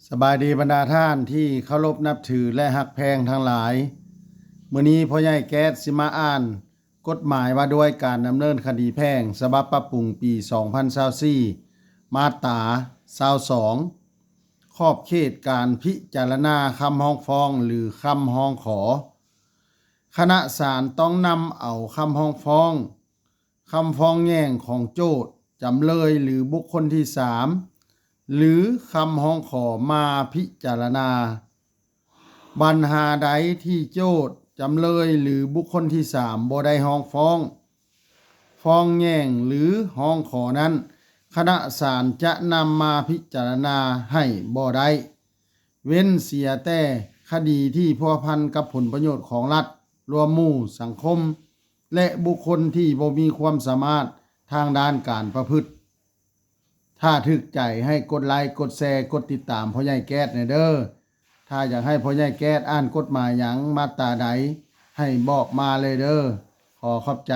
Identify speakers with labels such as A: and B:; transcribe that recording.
A: สบายดีบรรดาท่านที่เคารพนับถือและหักแพงทั้งหลายมื้อนี้พ่อใหญ่แก๊สสิมาอ่านกฎหมายว่าด้วยการดำเนินคดีแพ่งฉบับปรับปรุงปี2024มาตรา22ขอบเขตการพิจารณาคำร้องฟ้องหรือคำร้องขอคณะศาลต้องนำเอาคำร้องฟ้องคำฟ้องแย้งของโจทก์จำเลยหรือบุคคลที่3หรือคำร้องขอมาพิจารณาปัญหาใดที่โจทก์จำเลยหรือบุคคลที่3บ่ได้ร้องฟ้องแย้งหรือร้องขอนั้นคณะศาลจะนำมาพิจารณาให้บ่ได้เว้นเสียแต่คดีที่พัวพันกับผลประโยชน์ของรัฐรวมหมู่สังคมและบุคคลที่บ่มีความสามารถทางด้านการประพฤติถ้าถึกใจให้กดไลค์กดแชร์กดติดตามพ่อใหญ่แก๊สเด้อถ้าอยากให้พ่อใหญ่แก๊สอ่านกฎหมายหยังมาตราใดให้บอกมาเลยเด้อขอขอบใจ